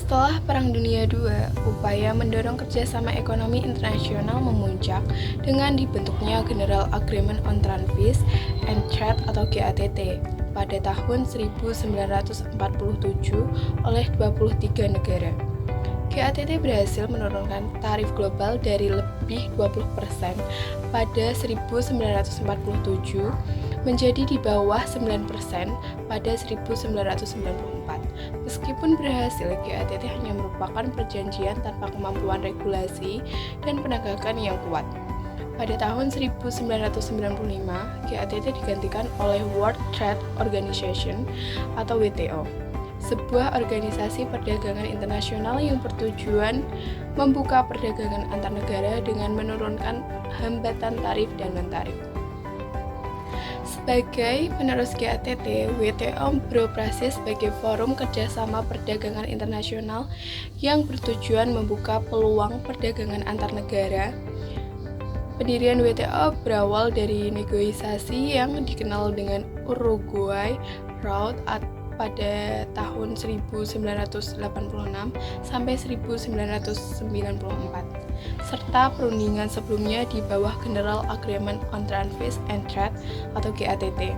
Setelah Perang Dunia II, upaya mendorong kerjasama ekonomi internasional memuncak dengan dibentuknya General Agreement on Trade and Trade atau GATT pada tahun 1947 oleh 23 negara. GATT berhasil menurunkan tarif global dari lebih 20% pada 1947 menjadi di bawah 9% pada 1994. Meskipun berhasil, GATT hanya merupakan perjanjian tanpa kemampuan regulasi dan penegakan yang kuat. Pada tahun 1995, GATT digantikan oleh World Trade Organization atau WTO, sebuah organisasi perdagangan internasional yang bertujuan membuka perdagangan antar negara dengan menurunkan hambatan tarif dan non-tarif. Sebagai penerus GATT, WTO beroperasi sebagai forum kerjasama perdagangan internasional yang bertujuan membuka peluang perdagangan antar negara. Pendirian WTO berawal dari negosiasi yang dikenal dengan Uruguay Road pada tahun 1986 sampai 1994, serta perundingan sebelumnya di bawah General Agreement on Trade and Trade atau GATT.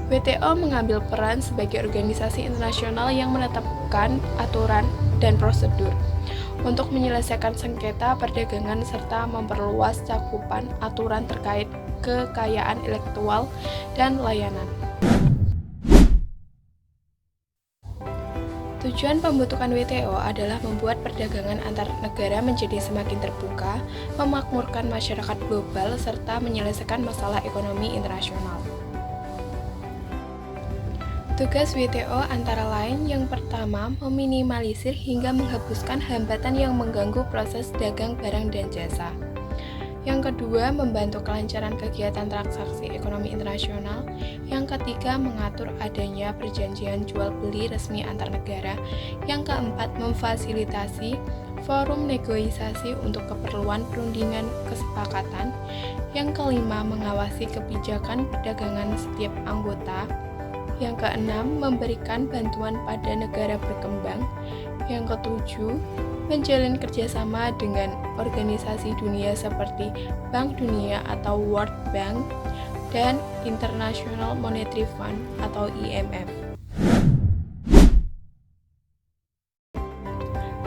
WTO mengambil peran sebagai organisasi internasional yang menetapkan aturan dan prosedur untuk menyelesaikan sengketa perdagangan serta memperluas cakupan aturan terkait kekayaan intelektual dan layanan. Tujuan pembentukan WTO adalah membuat perdagangan antar negara menjadi semakin terbuka, memakmurkan masyarakat global, serta menyelesaikan masalah ekonomi internasional. Tugas WTO antara lain yang pertama, meminimalisir hingga menghapuskan hambatan yang mengganggu proses dagang barang dan jasa. Yang kedua, membantu kelancaran kegiatan transaksi ekonomi internasional. Yang ketiga, mengatur adanya perjanjian jual beli resmi antar negara. Yang keempat, memfasilitasi forum negosiasi untuk keperluan perundingan kesepakatan. Yang kelima, mengawasi kebijakan perdagangan setiap anggota. Yang keenam, memberikan bantuan pada negara berkembang. Yang ketujuh, menjalin kerjasama dengan organisasi dunia seperti Bank Dunia atau World Bank dan International Monetary Fund atau IMF.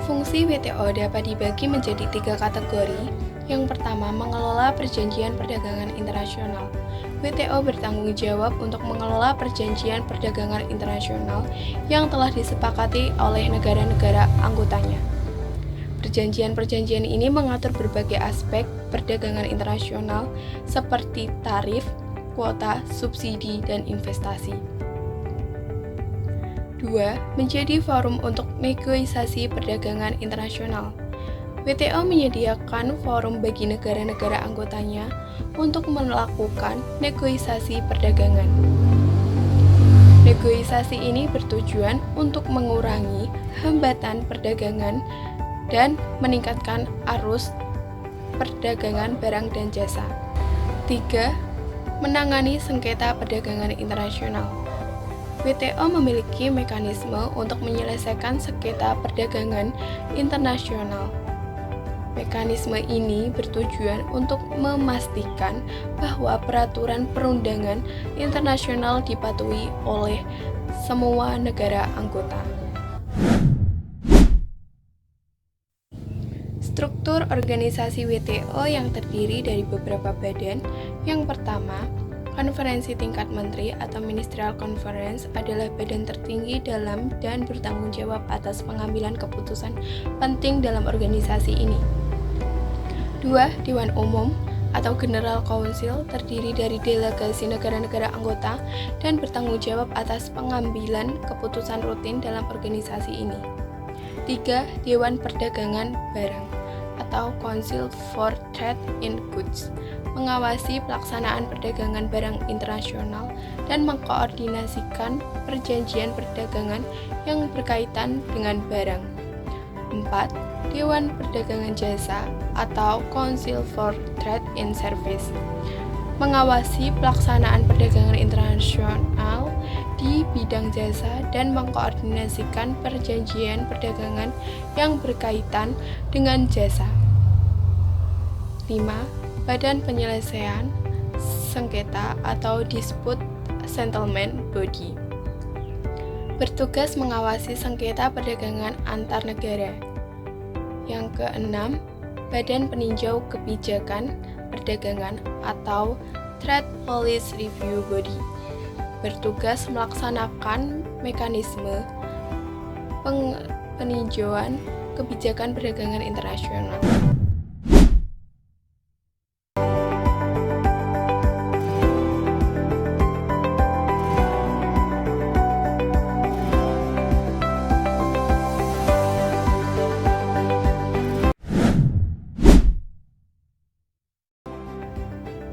Fungsi WTO dapat dibagi menjadi 3 kategori. Yang pertama, mengelola perjanjian perdagangan internasional. WTO bertanggung jawab untuk mengelola perjanjian perdagangan internasional yang telah disepakati oleh negara-negara anggotanya. Perjanjian-perjanjian ini mengatur berbagai aspek perdagangan internasional seperti tarif, kuota, subsidi, dan investasi. 2. Menjadi forum untuk negosiasi perdagangan internasional. WTO menyediakan forum bagi negara-negara anggotanya untuk melakukan negosiasi perdagangan. Negosiasi ini bertujuan untuk mengurangi hambatan perdagangan dan meningkatkan arus perdagangan barang dan jasa. 3. Menangani sengketa perdagangan internasional. WTO memiliki mekanisme untuk menyelesaikan sengketa perdagangan internasional. Mekanisme ini bertujuan untuk memastikan bahwa peraturan perundangan internasional dipatuhi oleh semua negara anggota. Struktur organisasi WTO yang terdiri dari beberapa badan. Yang pertama, Konferensi Tingkat Menteri atau Ministerial Conference adalah badan tertinggi dalam dan bertanggung jawab atas pengambilan keputusan penting dalam organisasi ini. 2. Dewan Umum atau General Council terdiri dari delegasi negara-negara anggota dan bertanggung jawab atas pengambilan keputusan rutin dalam organisasi ini. 3. Dewan Perdagangan Barang atau Council for Trade in Goods mengawasi pelaksanaan perdagangan barang internasional dan mengkoordinasikan perjanjian perdagangan yang berkaitan dengan barang. 4. Dewan Perdagangan Jasa atau Council for Trade in Service mengawasi pelaksanaan perdagangan internasional di bidang jasa dan mengkoordinasikan perjanjian perdagangan yang berkaitan dengan jasa. 5. Badan Penyelesaian Sengketa atau Dispute Settlement Body, bertugas mengawasi sengketa perdagangan antar negara. Yang keenam, Badan Peninjau Kebijakan Perdagangan atau Trade Policy Review Body, bertugas melaksanakan mekanisme peninjauan kebijakan perdagangan internasional.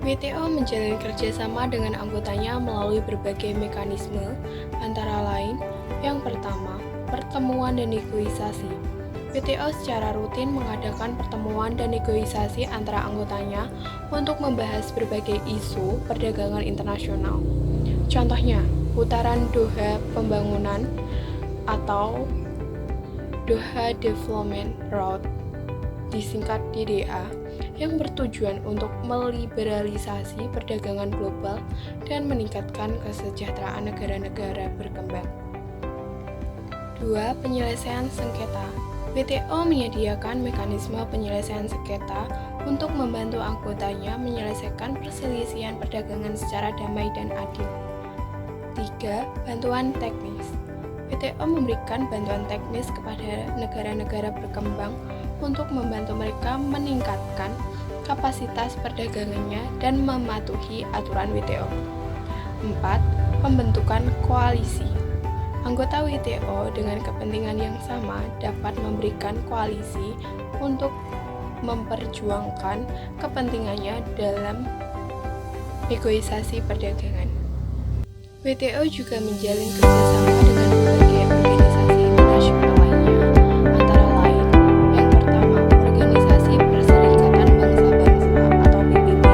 WTO menjalin kerjasama dengan anggotanya melalui berbagai mekanisme, antara lain, yang pertama, pertemuan dan negosiasi. WTO secara rutin mengadakan pertemuan dan negosiasi antara anggotanya untuk membahas berbagai isu perdagangan internasional. Contohnya, putaran Doha Pembangunan atau Doha Development Round, disingkat DDA, yang bertujuan untuk meliberalisasi perdagangan global dan meningkatkan kesejahteraan negara-negara berkembang. 2. Penyelesaian sengketa. WTO menyediakan mekanisme penyelesaian sengketa untuk membantu anggotanya menyelesaikan perselisihan perdagangan secara damai dan adil. 3. Bantuan teknis. WTO memberikan bantuan teknis kepada negara-negara berkembang untuk membantu mereka meningkatkan kapasitas perdagangannya dan mematuhi aturan WTO. 4. Pembentukan koalisi. Anggota WTO dengan kepentingan yang sama dapat memberikan koalisi untuk memperjuangkan kepentingannya dalam negosiasi perdagangan. WTO juga menjalin kerjasama dengan berbagai organisasi internasional lainnya, antara lain, yang pertama, Organisasi Perserikatan Bangsa-Bangsa atau PBB.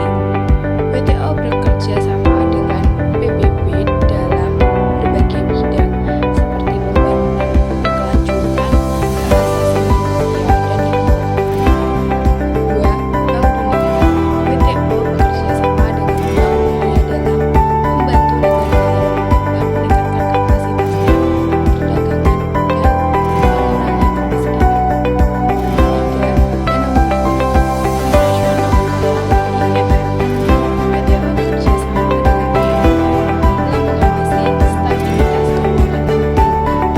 WTO bekerja sama dengan PBB dalam berbagai bidang, seperti pembangunan berkelanjutan, hak asasi manusia, dan lingkungan. 2. Bank Dunia. WTO bekerja sama dengan Bank Dunia dalam membantu negara meningkatkan kapasitasnya perdagangan dan mengurangi kemiskinan. 3. Dana Moneter Internasional atau IMF. WTO bekerja sama dengan IMF dalam mengawasi stabilitas keuangan dunia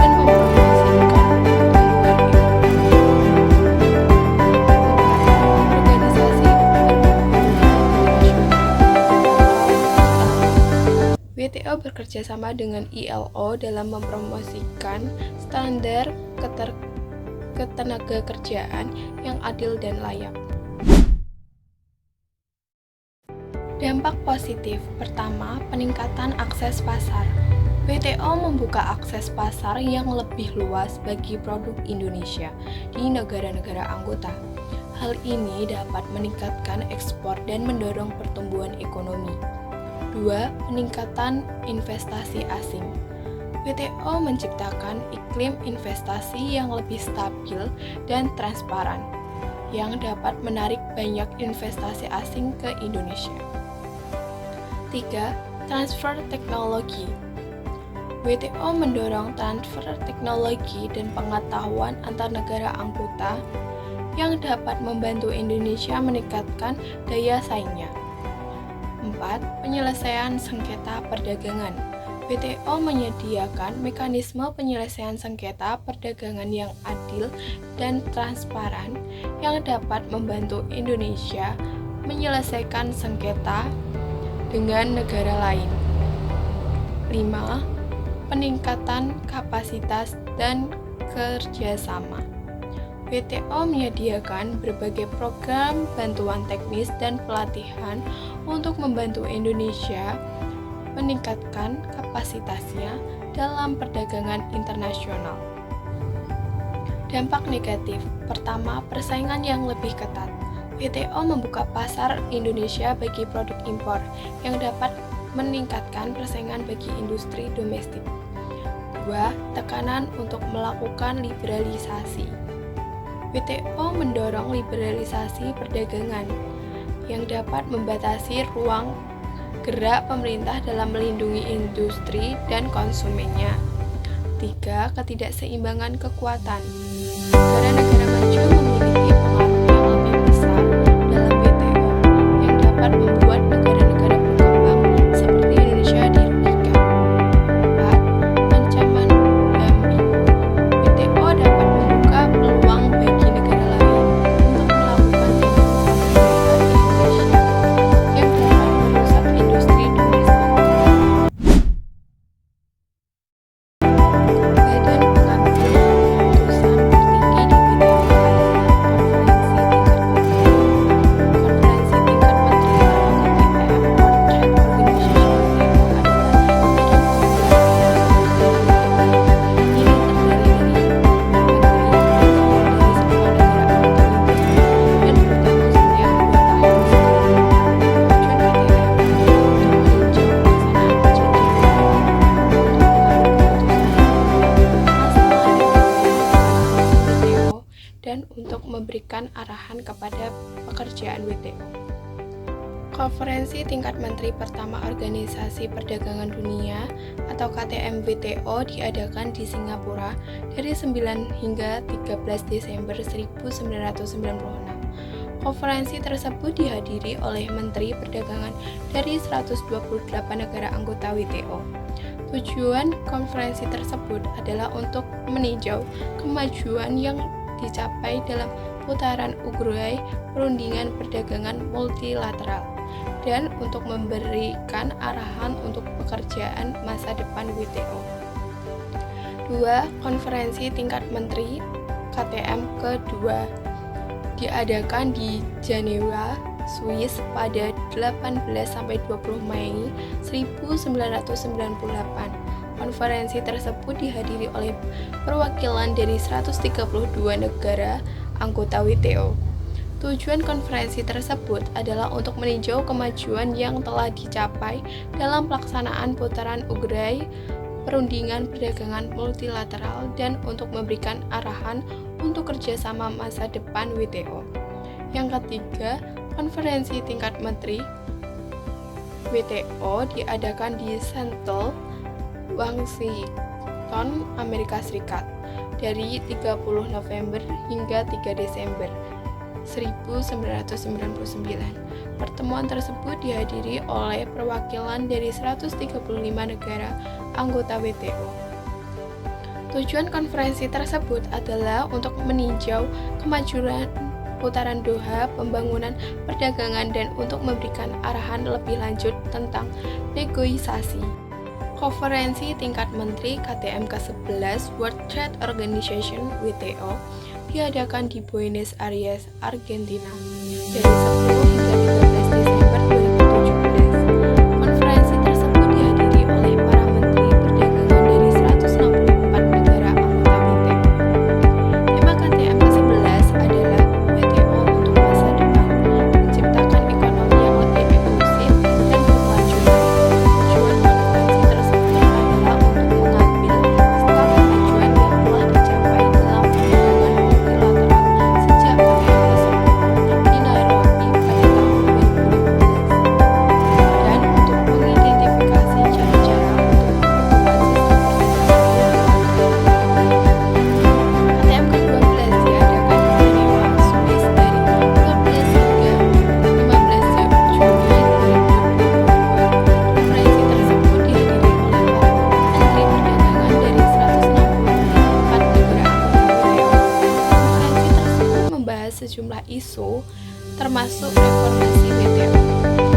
dan mempromosikan pertumbuhan ekonomi. 4. Organisasi Penerbangan Internasional atau ILO. WTO bekerja sama dengan ILO dalam mempromosikan standar ketenagakerjaan yang adil dan layak. Dampak positif. Pertama, peningkatan akses pasar. WTO membuka akses pasar yang lebih luas bagi produk Indonesia di negara-negara anggota. Hal ini dapat meningkatkan ekspor dan mendorong pertumbuhan ekonomi. 2. Peningkatan investasi asing. WTO menciptakan iklim investasi yang lebih stabil dan transparan, yang dapat menarik banyak investasi asing ke Indonesia. 3. Transfer teknologi. WTO mendorong transfer teknologi dan pengetahuan antar negara anggota yang dapat membantu Indonesia meningkatkan daya saingnya. 4. Penyelesaian sengketa perdagangan. WTO menyediakan mekanisme penyelesaian sengketa perdagangan yang adil dan transparan yang dapat membantu Indonesia menyelesaikan sengketa dengan negara lain. 5. Peningkatan kapasitas dan kerjasama. WTO menyediakan berbagai program bantuan teknis dan pelatihan untuk membantu Indonesia meningkatkan kapasitasnya dalam perdagangan internasional. Dampak negatif. Pertama, persaingan yang lebih ketat. WTO membuka pasar Indonesia bagi produk impor yang dapat meningkatkan persaingan bagi industri domestik. 2. Tekanan untuk melakukan liberalisasi. WTO mendorong liberalisasi perdagangan yang dapat membatasi ruang gerak pemerintah dalam melindungi industri dan konsumennya. 3. Ketidakseimbangan kekuatan. Negara-negara maju memiliki pengaruh yang lebih besar dalam WTO yang dapat membuat negara-negara berkembang seperti Indonesia dirugikan. 4. Ancaman dumping. WTO dapat membuka peluang bagi negara lain untuk melakukan tindakan di Indonesia yang dapat merusak industri domestik. Badan pengambil keputusan tertinggi di WTO dan untuk memberikan arahan kepada pekerjaan WTO. Konferensi tingkat menteri pertama Organisasi Perdagangan Dunia atau KTM WTO diadakan di Singapura dari 9 hingga 13 Desember 1996. Konferensi tersebut dihadiri oleh Menteri Perdagangan dari 128 negara anggota WTO. Tujuan konferensi tersebut adalah untuk meninjau kemajuan yang dicapai dalam putaran Uruguay perundingan perdagangan multilateral dan untuk memberikan arahan untuk pekerjaan masa depan WTO. 2. Konferensi tingkat menteri KTM kedua diadakan di Jenewa, Swiss pada 18-20 Mei 1998. Konferensi tersebut dihadiri oleh perwakilan dari 132 negara anggota WTO. Tujuan konferensi tersebut adalah untuk meninjau kemajuan yang telah dicapai dalam pelaksanaan putaran Uruguay perundingan perdagangan multilateral dan untuk memberikan arahan untuk kerjasama masa depan WTO. Yang ketiga, konferensi tingkat menteri WTO diadakan di Seattle, Washington, Amerika Serikat dari 30 November hingga 3 Desember 1999. Pertemuan tersebut dihadiri oleh perwakilan dari 135 negara anggota WTO. Tujuan konferensi tersebut adalah untuk meninjau kemajuan putaran Doha pembangunan perdagangan dan untuk memberikan arahan lebih lanjut tentang negosiasi. Konferensi tingkat menteri KTM ke-11 World Trade Organization WTO diadakan di Buenos Aires, Argentina dari 10 hingga 13 Desember 2017. Konferensi tersebut dihadiri oleh para menteri perdagangan dari 164 negara anggota WTO. Tema KTM ke-11 adalah WTO untuk masa depan, menciptakan ekonomi yang lebih inklusif dan berkelanjutan. Tujuan konferensi tersebut adalah untuk mengambil staf kemajuan yang telah dicapai dalam perdagangan multilateral sejak KTM tersebut di Nairobi pada tahun 2015 dan untuk mengidentifikasi cara-cara untuk memperkuat sistem perdagangan multilateral. KTM ke-12 diadakan di Jenewa, Swiss dari 14 hingga 15 Juni 2022. Konferensi tersebut dihadiri oleh para menteri perdagangan dari 164 negara anggota WTO. Konferensi tersebut membahas sejumlah isu termasuk reformasi WTO.